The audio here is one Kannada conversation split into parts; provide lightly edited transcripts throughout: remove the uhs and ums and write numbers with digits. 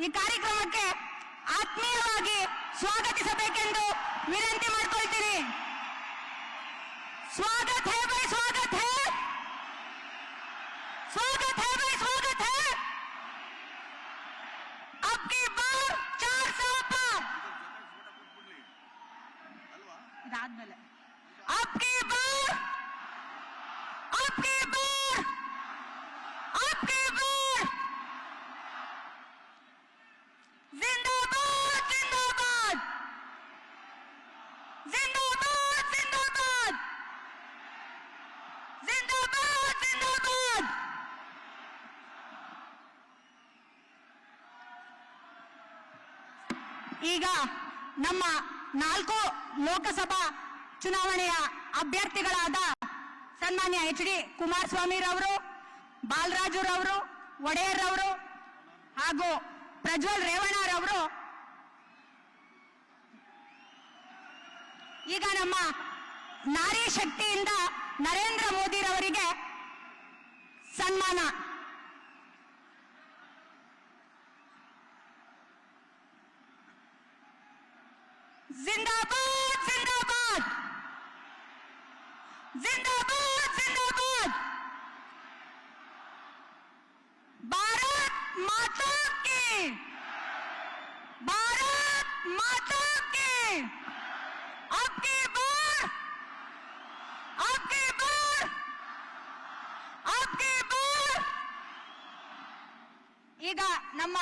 ಈ ಕಾರ್ಯಕ್ರಮಕ್ಕೆ ಆತ್ಮೀಯವಾಗಿ ಸ್ವಾಗತಿಸಬೇಕೆಂದು ವಿನಂತಿ ಮಾಡಿಕೊಳ್ತೀನಿ. स्वागत है भाई, स्वागत है, स्वागत है भाई, स्वागत है। अब की बार 400 पार इदाद्मेले अब की बार जिंदाबाद जिंदाबाद जिंदाबाद जिंदाबाद जिंदाबाद जिंदाबाद। ಈಗ ನಮ್ಮ 4 ಲೋಕಸಭಾ ಚುನಾವಣೆಯ ಅಭ್ಯರ್ಥಿಗಳಾದ ಸನ್ಮಾನ್ಯ ಎಚ್ ಡಿ ಕುಮಾರಸ್ವಾಮಿ ರವರು, ಬಾಲರಾಜು ರವರು, ಒಡೆಯರ್ ರವರು ಹಾಗೂ ಪ್ರಜ್ವಲ್ ರೇವಣ್ಣ ರವರು ಈಗ ನಮ್ಮ ನಾರಿ ಶಕ್ತಿಯಿಂದ ನರೇಂದ್ರ ಮೋದಿ ರವರಿಗೆ ಸನ್ಮಾನ. जिंदाबाद जिंदाबाद जिंदाबाद जिंदाबाद। भारत माता की, भारत माता की। अब की बार ಈಗ ನಮ್ಮ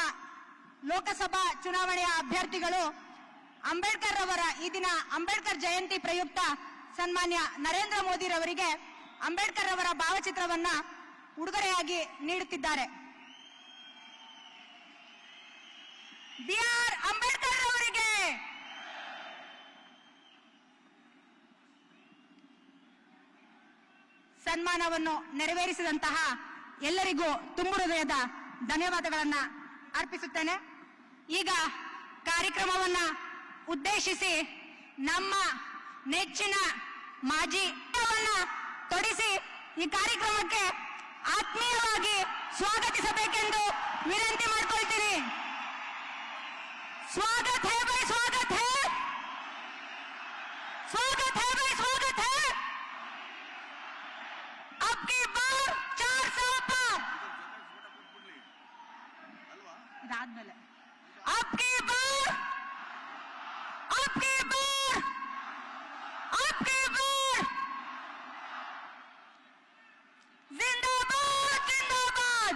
ಲೋಕಸಭಾ ಚುನಾವಣೆಯ ಅಭ್ಯರ್ಥಿಗಳು ಅಂಬೇಡ್ಕರ್ ಅವರ ಈ ದಿನ ಅಂಬೇಡ್ಕರ್ ಜಯಂತಿ ಪ್ರಯುಕ್ತ ಸನ್ಮಾನ್ಯ ನರೇಂದ್ರ ಮೋದಿ ರವರಿಗೆ ಅಂಬೇಡ್ಕರ್ ಅವರ ಭಾವಚಿತ್ರವನ್ನ ಉಡುಗೊರೆಯಾಗಿ ನೀಡುತ್ತಿದ್ದಾರೆ. ಬಿ ಆರ್ ಅಂಬೇಡ್ಕರ್ ಅವರಿಗೆ ಸನ್ಮಾನವನ್ನು ನೆರವೇರಿಸಿದಂತಹ ಎಲ್ಲರಿಗೂ ತುಂಬು ಹೃದಯದ ಧನ್ಯವಾದಗಳನ್ನ ಅರ್ಪಿಸುತ್ತೇನೆ. ಈಗ ಕಾರ್ಯಕ್ರಮವನ್ನ ಉದ್ದೇಶಿಸಿ ನಮ್ಮ ನೆಚ್ಚಿನ ಮಾಜಿ ತೊಡಿಸಿ ಈ ಕಾರ್ಯಕ್ರಮಕ್ಕೆ ಆತ್ಮೀಯವಾಗಿ ಸ್ವಾಗತಿಸಬೇಕೆಂದು ವಿನಂತಿ ಮಾಡಿಕೊಳ್ತೀನಿ. ಸ್ವಾಗತ ಹೈ ಭಾಯ್, ಸ್ವಾಗತ ಹೈ, ಸ್ವಾಗತ ಹೈ ಭಾಯ್, ಸ್ವಾಗತ ಹೈ। ಅಬ್ ಕಿ ಬಾರ್ 400 ಪಾರ್ ಇದಾದ್ಮೇಲೆ ಅಬ್ ಕಿ ಬಾರ್ जिंदाबाद जिंदाबाद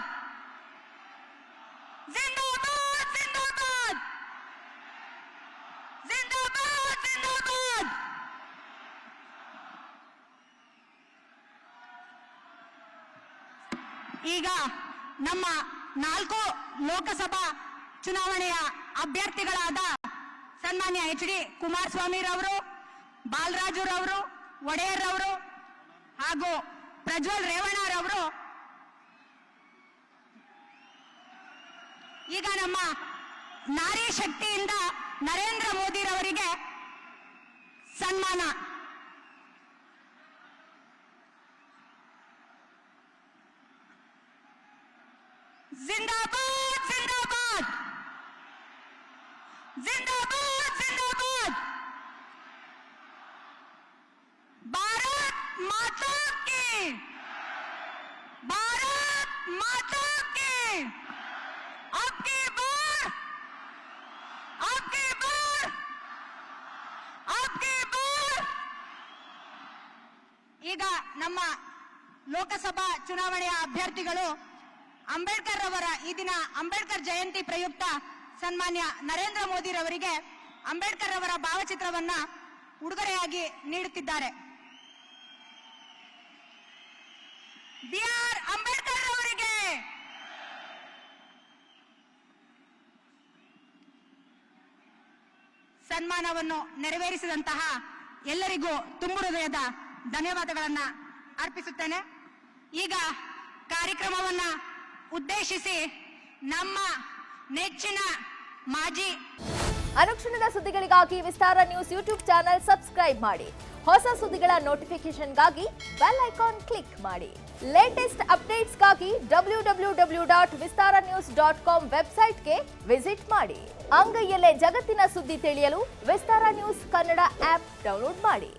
जिंदाबाद जिंदाबाद जिंदाबाद जिंदाबाद। ಈಗ ನಮ್ಮ 4 ಲೋಕಸಭಾ ಚುನಾವಣೆಯ ಅಭ್ಯರ್ಥಿಗಳಾದ ಸನ್ಮಾನ್ಯ ಎಚ್ ಡಿ ಕುಮಾರಸ್ವಾಮಿ ರವರು, ಬಾಲರಾಜು ರವರು, ಒಡೆಯರ್ ರವರು ಹಾಗೂ ಪ್ರಜ್ವಲ್ ರೇವಣ್ಣ ರವರು ಈಗ ನಮ್ಮ ನಾರಿ ಶಕ್ತಿಯಿಂದ ನರೇಂದ್ರ ಮೋದಿ ರವರಿಗೆ ಸನ್ಮಾನ. जिंदाबाद जिंदाबाद जिंदाबाद जिंदाबाद। भारत माता की, भारत माता की। अब की बार ಈಗ ನಮ್ಮ ಲೋಕಸಭಾ ಚುನಾವಣೆಯ ಅಭ್ಯರ್ಥಿಗಳು ಅಂಬೇಡ್ಕರ್ ಅವರ ಈ ದಿನ ಅಂಬೇಡ್ಕರ್ ಜಯಂತಿ ಪ್ರಯುಕ್ತ ಸನ್ಮಾನ್ಯ ನರೇಂದ್ರ ಮೋದಿ ರವರಿಗೆ ಅಂಬೇಡ್ಕರ್ ಅವರ ಭಾವಚಿತ್ರವನ್ನ ಉಡುಗೊರೆಯಾಗಿ ನೀಡುತ್ತಿದ್ದಾರೆ. ಬಿ ಆರ್ ಅಂಬೇಡ್ಕರ್ ಅವರಿಗೆ ಸನ್ಮಾನವನ್ನು ನೆರವೇರಿಸಿದಂತಹ ಎಲ್ಲರಿಗೂ ತುಂಬು ಹೃದಯದ ಧನ್ಯವಾದಗಳನ್ನ ಅರ್ಪಿಸುತ್ತೇನೆ. ಈಗ ಕಾರ್ಯಕ್ರಮವನ್ನ ಉದ್ದೇಶಿಸಿ ನಮ್ಮ ನೆಚ್ಚಿನ ಮಾಜಿ ಅನುಕ್ಷಣದ ಸುದ್ದಿಗಳಿಗಾಗಿ ವಿಸ್ತಾರ ನ್ಯೂಸ್ ಯೂಟ್ಯೂಬ್ ಚಾನೆಲ್ ಸಬ್ಸ್ಕ್ರೈಬ್ ಮಾಡಿ. ಹೊಸ ಸುದ್ದಿಗಳ ನೋಟಿಫಿಕೇಶನ್ಗಾಗಿ ಬೆಲ್ ಐಕಾನ್ ಕ್ಲಿಕ್ ಮಾಡಿ. ಲೇಟೆಸ್ಟ್ ಅಪ್ಡೇಟ್ಸ್ಗಾಗಿ www.vistaranews.com ವೆಬ್ಸೈಟ್ಗೆ ವಿಸಿಟ್ ಮಾಡಿ. ಅಂಗೈಯಲ್ಲೇ ಜಗತ್ತಿನ ಸುದ್ದಿ ತಿಳಿಯಲು ವಿಸ್ತಾರ ನ್ಯೂಸ್ ಕನ್ನಡ ಆಪ್ ಡೌನ್ಲೋಡ್ ಮಾಡಿ.